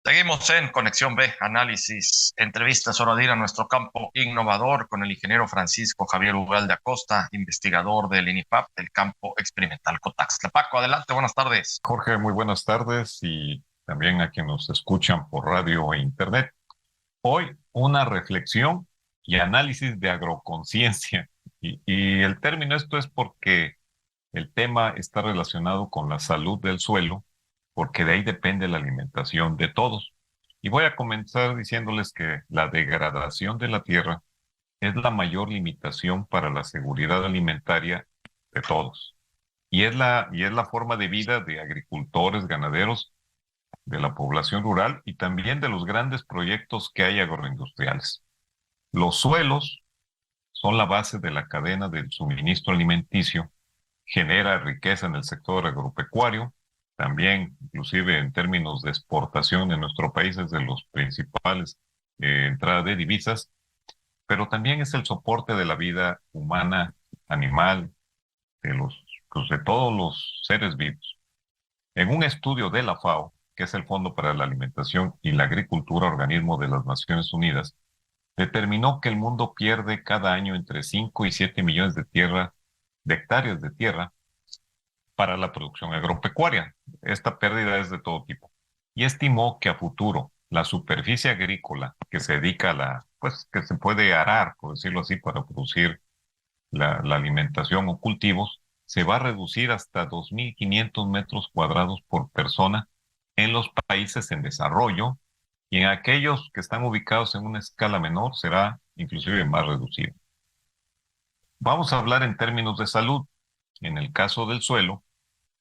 Seguimos en Conexión B, análisis, entrevistas, hora de ir a nuestro campo innovador con el ingeniero Francisco Javier Ugalde Acosta, investigador del INIPAP del campo experimental Cotaxtla. Paco, adelante, buenas tardes. Jorge, muy buenas tardes y también a quienes nos escuchan por radio e internet. Hoy una reflexión y análisis de agroconciencia. Y el término esto es porque el tema está relacionado con la salud del suelo, porque de ahí depende la alimentación de todos. Y voy a comenzar diciéndoles que la degradación de la tierra es la mayor limitación para la seguridad alimentaria de todos. Y es la forma de vida de agricultores, ganaderos, de la población rural y también de los grandes proyectos que hay agroindustriales. Los suelos son la base de la cadena del suministro alimenticio, genera riqueza en el sector agropecuario, también inclusive en términos de exportación en nuestro país es de los principales entradas de divisas, pero también es el soporte de la vida humana, animal, de de todos los seres vivos. En un estudio de la FAO, que es el Fondo para la Alimentación y la Agricultura, organismo de las Naciones Unidas, determinó que el mundo pierde cada año entre 5 y 7 millones de hectáreas de tierra para la producción agropecuaria. Esta pérdida es de todo tipo. Y estimó que a futuro la superficie agrícola que se dedica a pues que se puede arar, por decirlo así, para producir la alimentación o cultivos, se va a reducir hasta 2.500 metros cuadrados por persona en los países en desarrollo y en aquellos que están ubicados en una escala menor será inclusive más reducido. Vamos a hablar en términos de salud. En el caso del suelo,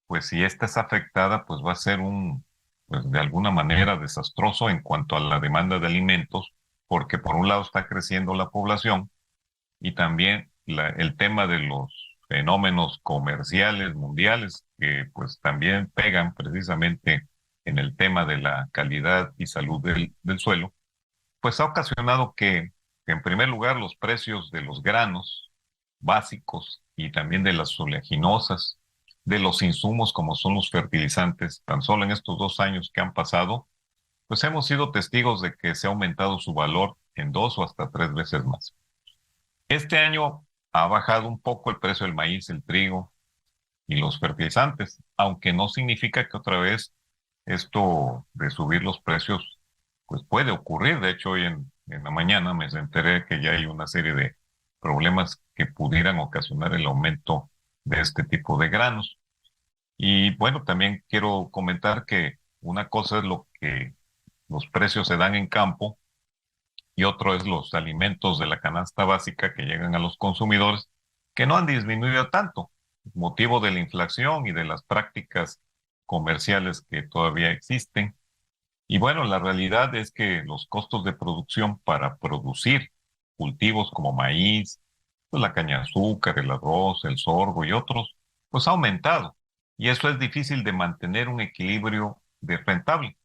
pues si esta es afectada, pues va a ser pues de alguna manera desastroso en cuanto a la demanda de alimentos, porque por un lado está creciendo la población y también el tema de los fenómenos comerciales mundiales que pues también pegan precisamente en el tema de la calidad y salud del suelo, pues ha ocasionado que en primer lugar los precios de los granos básicos y también de las oleaginosas, de los insumos como son los fertilizantes, tan solo en estos 2 años que han pasado, pues hemos sido testigos de que se ha aumentado su valor en 2 o hasta 3 veces más. Este año ha bajado un poco el precio del maíz, el trigo y los fertilizantes, aunque no significa que otra vez esto de subir los precios pues puede ocurrir. De hecho, hoy en la mañana me enteré que ya hay una serie de problemas que pudieran ocasionar el aumento de este tipo de granos. Y bueno, también quiero comentar que una cosa es lo que los precios se dan en campo y otro es los alimentos de la canasta básica que llegan a los consumidores, que no han disminuido tanto, motivo de la inflación y de las prácticas comerciales que todavía existen. Y bueno, la realidad es que los costos de producción para producir cultivos como maíz, pues la caña de azúcar, el arroz, el sorgo y otros, pues ha aumentado. Y eso es difícil de mantener un equilibrio de rentable,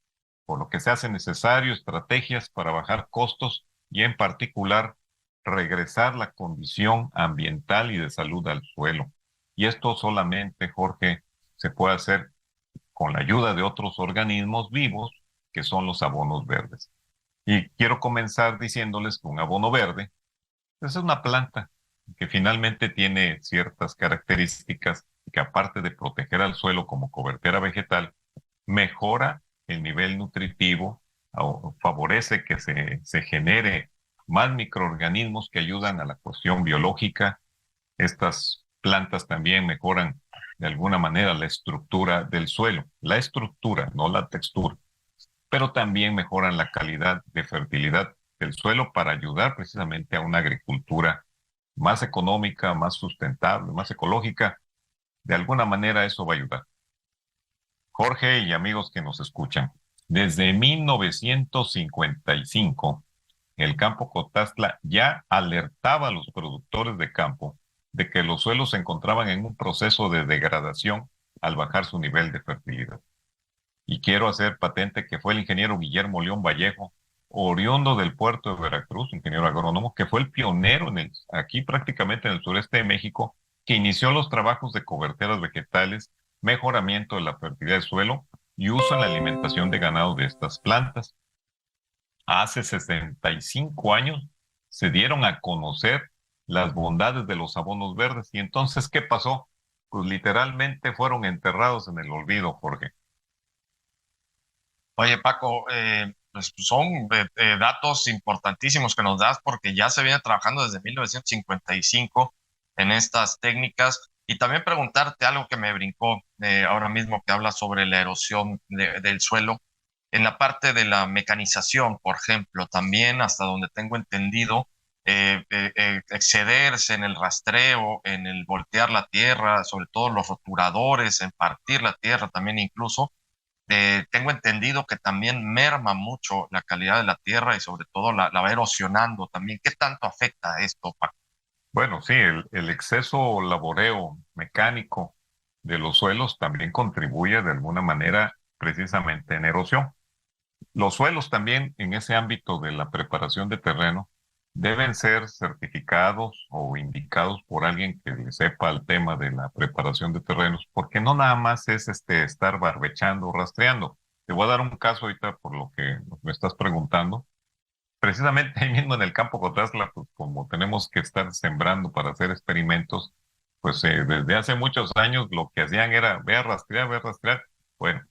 por lo que se hace necesario estrategias para bajar costos y en particular regresar la condición ambiental y de salud al suelo. Y esto solamente, Jorge, se puede hacer con la ayuda de otros organismos vivos, que son los abonos verdes. Y quiero comenzar diciéndoles que un abono verde es una planta que finalmente tiene ciertas características que aparte de proteger al suelo como cobertura vegetal, mejora el nivel nutritivo o favorece que se genere más microorganismos que ayudan a la cuestión biológica. Estas plantas también mejoran de alguna manera la estructura del suelo, la estructura, no la textura, pero también mejoran la calidad de fertilidad del suelo para ayudar precisamente a una agricultura más económica, más sustentable, más ecológica. De alguna manera eso va a ayudar. Jorge y amigos que nos escuchan, desde 1955, el campo Cotazla ya alertaba a los productores de campo de que los suelos se encontraban en un proceso de degradación al bajar su nivel de fertilidad. Y quiero hacer patente que fue el ingeniero Guillermo León Vallejo, oriundo del puerto de Veracruz, ingeniero agrónomo, que fue el pionero aquí prácticamente en el sureste de México, que inició los trabajos de coberteras vegetales, mejoramiento de la fertilidad del suelo y uso en la alimentación de ganado de estas plantas. Hace 65 años se dieron a conocer las bondades de los abonos verdes. Y entonces, ¿qué pasó? Pues literalmente fueron enterrados en el olvido, Jorge. Oye, Paco, pues son datos importantísimos que nos das porque ya se viene trabajando desde 1955 en estas técnicas. Y también preguntarte algo que me brincó ahora mismo que habla sobre la erosión del suelo. En la parte de la mecanización, por ejemplo, también hasta donde tengo entendido, excederse en el rastreo, en el voltear la tierra, sobre todo los roturadores, en partir la tierra también incluso tengo entendido que también merma mucho la calidad de la tierra y sobre todo la va erosionando también. ¿Qué tanto afecta esto, Paco? Bueno, sí, el exceso laboreo mecánico de los suelos también contribuye de alguna manera precisamente en erosión. Los suelos también en ese ámbito de la preparación de terreno deben ser certificados o indicados por alguien que le sepa el tema de la preparación de terrenos, porque no nada más es estar barbechando o rastreando. Te voy a dar un caso ahorita por lo que me estás preguntando. Precisamente ahí mismo en el campo Cotazla, pues como tenemos que estar sembrando para hacer experimentos, pues desde hace muchos años lo que hacían era ve a rastrear, ve a rastrear. Bueno,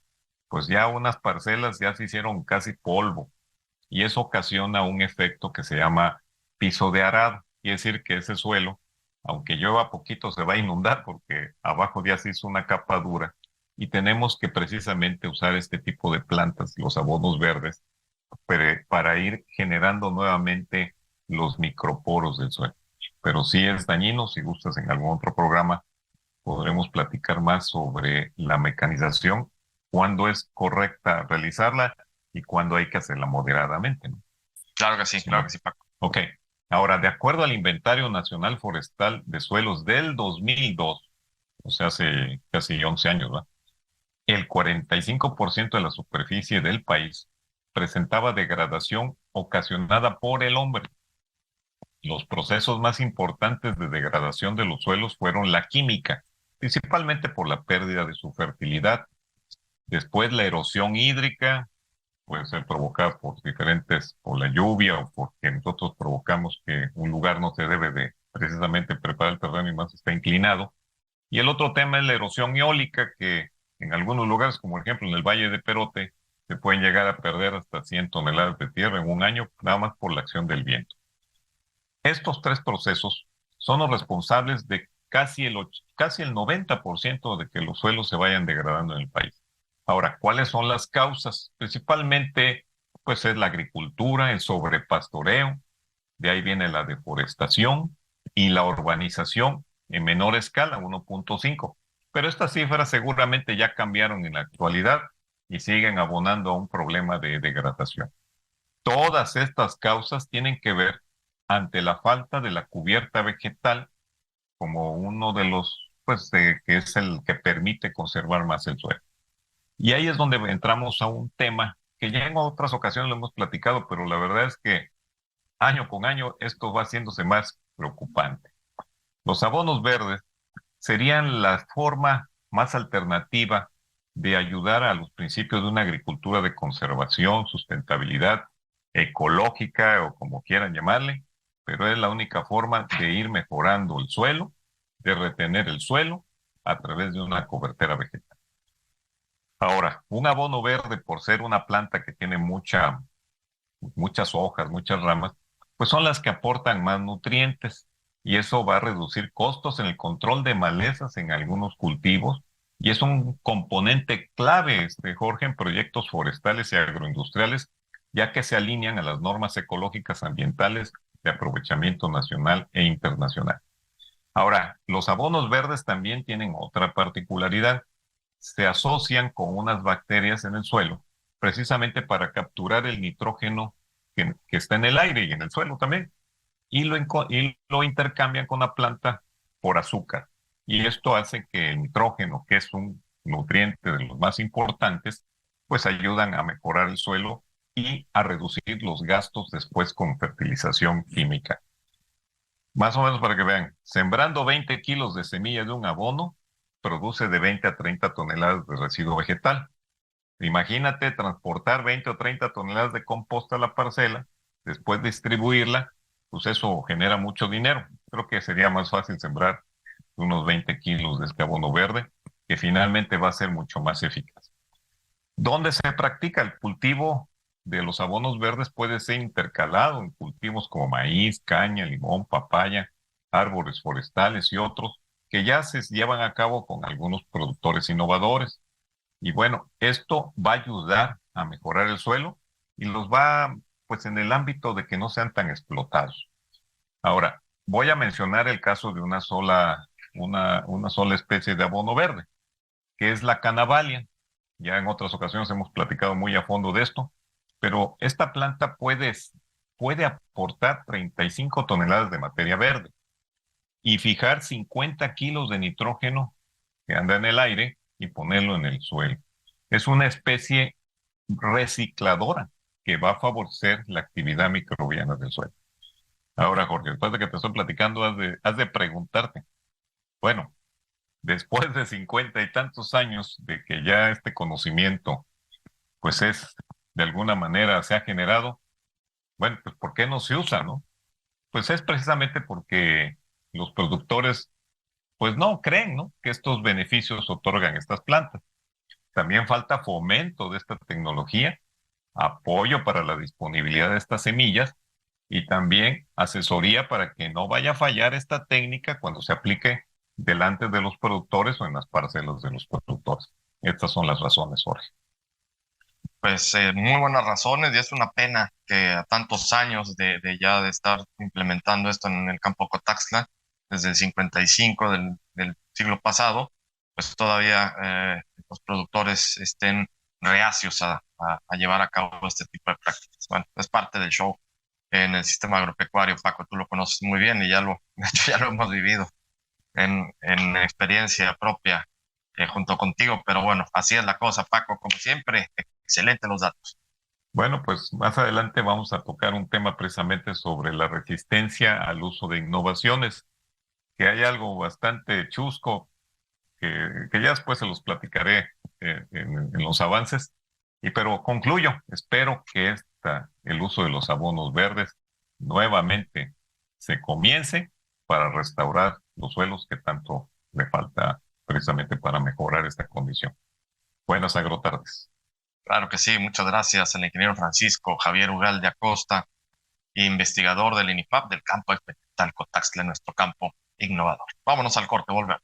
pues ya unas parcelas ya se hicieron casi polvo y eso ocasiona un efecto que se llama piso de arado. Quiere decir que ese suelo, aunque llueva poquito, se va a inundar porque abajo ya se hizo una capa dura y tenemos que precisamente usar este tipo de plantas, los abonos verdes, para ir generando nuevamente los microporos del suelo. Pero sí es dañino, si gustas en algún otro programa podremos platicar más sobre la mecanización, cuándo es correcta realizarla y cuándo hay que hacerla moderadamente, ¿no? Sí, Claro que sí, Paco. ok. Ahora, de acuerdo al Inventario Nacional Forestal de Suelos del 2002, o sea, hace casi 11 años, ¿verdad? El 45% de la superficie del país presentaba degradación ocasionada por el hombre. Los procesos más importantes de degradación de los suelos fueron la química, principalmente por la pérdida de su fertilidad. Después la erosión hídrica, puede ser provocada por diferentes, por la lluvia o porque nosotros provocamos que un lugar no se debe de precisamente preparar el terreno y más está inclinado. Y el otro tema es la erosión eólica, que en algunos lugares, como por ejemplo en el Valle de Perote, se pueden llegar a perder hasta 100 toneladas de tierra en un año, nada más por la acción del viento. Estos tres procesos son los responsables de casi el 90% de que los suelos se vayan degradando en el país. Ahora, ¿cuáles son las causas? Principalmente, pues es la agricultura, el sobrepastoreo, de ahí viene la deforestación y la urbanización en menor escala, 1.5. Pero estas cifras seguramente ya cambiaron en la actualidad y siguen abonando a un problema de degradación. Todas estas causas tienen que ver ante la falta de la cubierta vegetal como uno de los, pues, que es el que permite conservar más el suelo. Y ahí es donde entramos a un tema que ya en otras ocasiones lo hemos platicado, pero la verdad es que año con año esto va haciéndose más preocupante. Los abonos verdes serían la forma más alternativa de ayudar a los principios de una agricultura de conservación, sustentabilidad, ecológica o como quieran llamarle, pero es la única forma de ir mejorando el suelo, de retener el suelo a través de una cobertura vegetal. Ahora, un abono verde, por ser una planta que tiene muchas hojas, muchas ramas, pues son las que aportan más nutrientes y eso va a reducir costos en el control de malezas en algunos cultivos y es un componente clave, Jorge, en proyectos forestales y agroindustriales, ya que se alinean a las normas ecológicas ambientales de aprovechamiento nacional e internacional. Ahora, los abonos verdes también tienen otra particularidad. Se asocian con unas bacterias en el suelo, precisamente para capturar el nitrógeno que está en el aire y en el suelo también, y lo intercambian con la planta por azúcar. Y esto hace que el nitrógeno, que es un nutriente de los más importantes, pues ayudan a mejorar el suelo y a reducir los gastos después con fertilización química. Más o menos para que vean, sembrando 20 kilos de semilla de un abono, produce de 20 a 30 toneladas de residuo vegetal. Imagínate transportar 20 o 30 toneladas de composta a la parcela, después distribuirla, pues eso genera mucho dinero. Creo que sería más fácil sembrar unos 20 kilos de este abono verde, que finalmente va a ser mucho más eficaz. ¿Dónde se practica el cultivo de los abonos verdes? Puede ser intercalado en cultivos como maíz, caña, limón, papaya, árboles forestales y otros que ya se llevan a cabo con algunos productores innovadores. Y bueno, esto va a ayudar a mejorar el suelo y los va, pues, en el ámbito de que no sean tan explotados. Ahora, voy a mencionar el caso de una sola especie de abono verde, que es la canavalia. Ya en otras ocasiones hemos platicado muy a fondo de esto, pero esta planta puede aportar 35 toneladas de materia verde y fijar 50 kilos de nitrógeno que anda en el aire y ponerlo en el suelo. Es una especie recicladora que va a favorecer la actividad microbiana del suelo. Ahora, Jorge, después de que te estoy platicando, has de preguntarte, bueno, después de 50 y tantos años de que ya este conocimiento, pues de alguna manera se ha generado, bueno, pues ¿por qué no se usa, no? Pues es precisamente porque los productores, pues no creen, ¿no? Que estos beneficios otorgan estas plantas. También falta fomento de esta tecnología, apoyo para la disponibilidad de estas semillas y también asesoría para que no vaya a fallar esta técnica cuando se aplique delante de los productores o en las parcelas de los productores. Estas son las razones, Jorge. Pues muy buenas razones y es una pena que a tantos años de ya de estar implementando esto en el campo Cotaxtla, desde el 55 del siglo pasado, pues todavía los productores estén reacios a llevar a cabo este tipo de prácticas. Bueno, es parte del show en el sistema agropecuario, Paco, tú lo conoces muy bien y de hecho ya lo hemos vivido en experiencia propia junto contigo, pero bueno, así es la cosa, Paco, como siempre, excelente los datos. Bueno, pues más adelante vamos a tocar un tema precisamente sobre la resistencia al uso de innovaciones, que hay algo bastante chusco que ya después se los platicaré en los avances. Pero concluyo, espero que el uso de los abonos verdes nuevamente se comience para restaurar los suelos que tanto le falta precisamente para mejorar esta condición. Buenas agrotardes. Claro que sí, muchas gracias al ingeniero Francisco Javier Ugal de Acosta, investigador del INIPAP del campo experimental Cotaxtla, nuestro campo innovador. Vámonos al corte, volvemos.